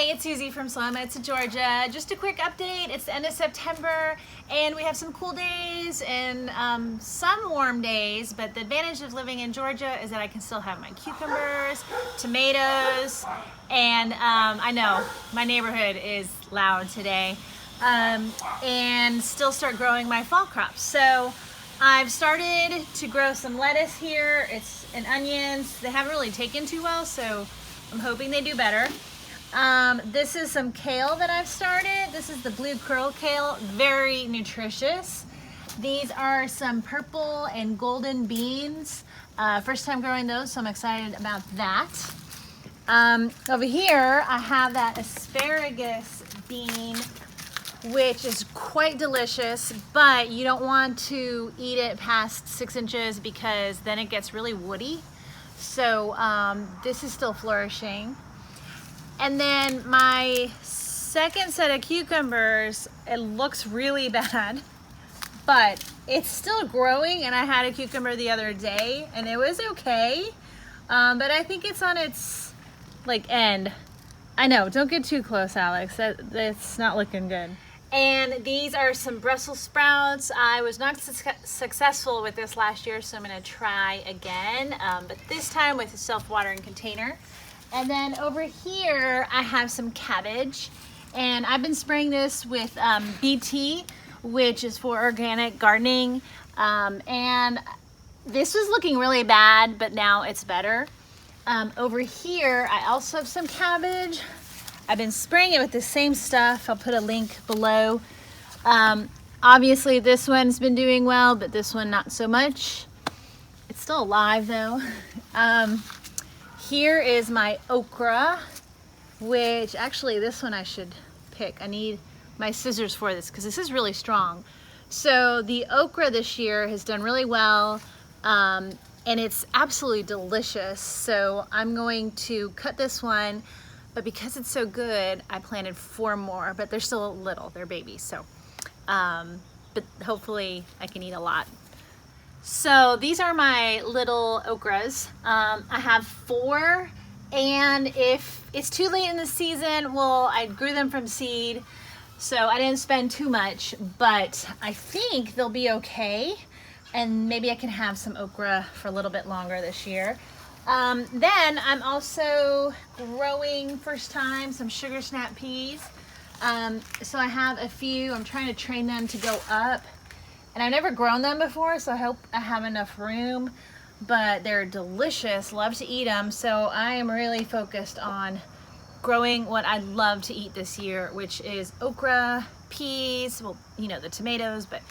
Hi, it's Susy from Slow-Mo Georgia. Just a quick update. It's the end of September and we have some cool days and some warm days, but the advantage of living in Georgia is that I can still have my cucumbers, tomatoes, and I know my neighborhood is loud today, and still start growing my fall crops. So I've started to grow some lettuce here. And onions. They haven't really taken too well, so I'm hoping they do better. This is some kale that I've started. This is the blue curl kale, very nutritious. These are some purple and golden beans. First time growing those, so I'm excited about that. Over here, I have that asparagus bean, which is quite delicious, but you don't want to eat it past 6 inches because then it gets really woody. So this is still flourishing. And then my second set of cucumbers, it looks really bad, but it's still growing, and I had a cucumber the other day and it was okay, but I think it's on its end. I know, don't get too close, Alex. That's not looking good. And these are some Brussels sprouts. I was not successful with this last year, so I'm gonna try again, but this time with a self-watering container. And then over here, I have some cabbage, and I've been spraying this with BT, which is for organic gardening. And this was looking really bad, but now it's better. Over here, I also have some cabbage. I've been spraying it with the same stuff. I'll put a link below. Obviously this one's been doing well, but this one not so much. It's still alive though. Here is my okra, which actually this one I should pick. I need my scissors for this because this is really strong. So the okra this year has done really well, and it's absolutely delicious. So I'm going to cut this one. But because it's so good, I planted 4 more, but they're still little, they're babies. So, but hopefully I can eat a lot. So these are my little okras. I have 4, and if it's too late in the season, well, I grew them from seed, so I didn't spend too much, but I think they'll be okay. And maybe I can have some okra for a little bit longer this year. Then I'm also growing, first time, some sugar snap peas. So I have a few. I'm trying to train them to go up, and I've never grown them before, so I hope I have enough room, but they're delicious. Love to eat them. So I am really focused on growing what I love to eat this year, which is okra, peas, well, you know, the tomatoes, but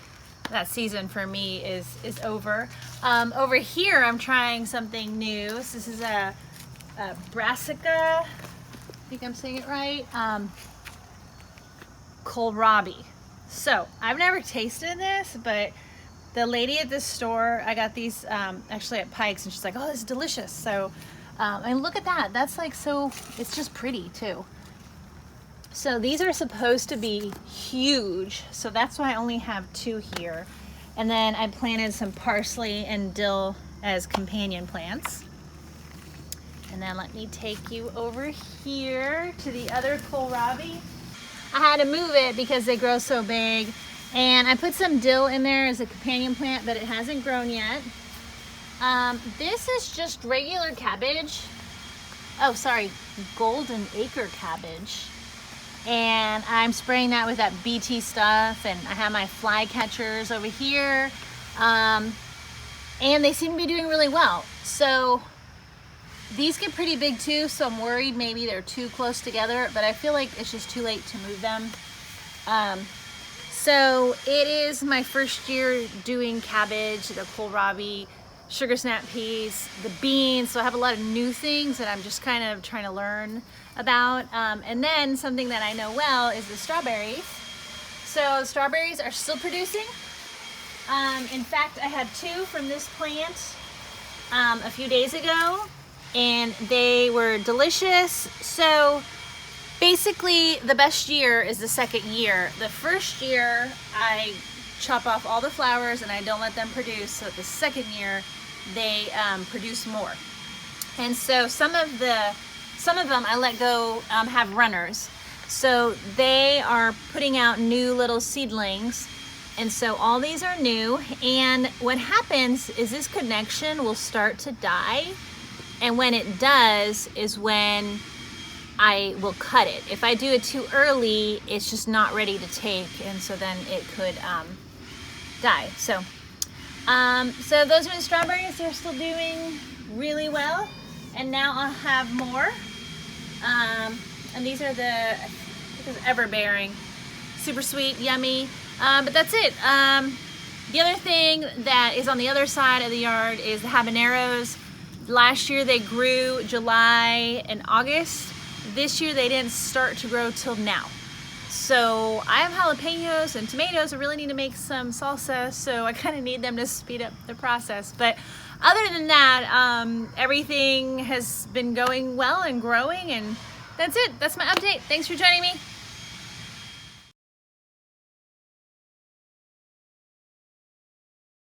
that season for me is over. Over here, I'm trying something new. So this is a Brassica, I think I'm saying it right, kohlrabi. So I've never tasted this, but the lady at this store, I got these actually at Pike's, and she's like, oh, this is delicious. So, and look at that. That's like, so it's just pretty too. So these are supposed to be huge, so that's why I only have 2 here. And then I planted some parsley and dill as companion plants. And then let me take you over here to the other kohlrabi. I had to move it because they grow so big. And I put some dill in there as a companion plant, but it hasn't grown yet. This is just regular cabbage. Oh, sorry, golden acre cabbage. And I'm spraying that with that BT stuff, and I have my fly catchers over here, and they seem to be doing really well. So these get pretty big too, so I'm worried maybe they're too close together, but I feel like it's just too late to move them. So it is my first year doing cabbage, the kohlrabi, sugar snap peas, the beans, so I have a lot of new things that I'm just kind of trying to learn about. And then something that I know well is the strawberries. So strawberries are still producing. In fact, I had 2 from this plant a few days ago, and they were delicious. So basically the best year is the second year. The first year I chop off all the flowers and I don't let them produce, so the second year they produce more. And so some of the some of them I let go have runners. So they are putting out new little seedlings. And so all these are new. And what happens is this connection will start to die. And when it does is when I will cut it. If I do it too early, it's just not ready to take. And so then it could die. So those are the strawberries. They're still doing really well. And now I'll have more. And these are the ever-bearing, super sweet, yummy. But that's it. The other thing that is on the other side of the yard is the habaneros. Last year they grew July and August. This year they didn't start to grow till now. So I have jalapenos and tomatoes. I really need to make some salsa, so I kind of need them to speed up the process. But other than that, everything has been going well and growing, and that's it. That's my update. Thanks for joining me.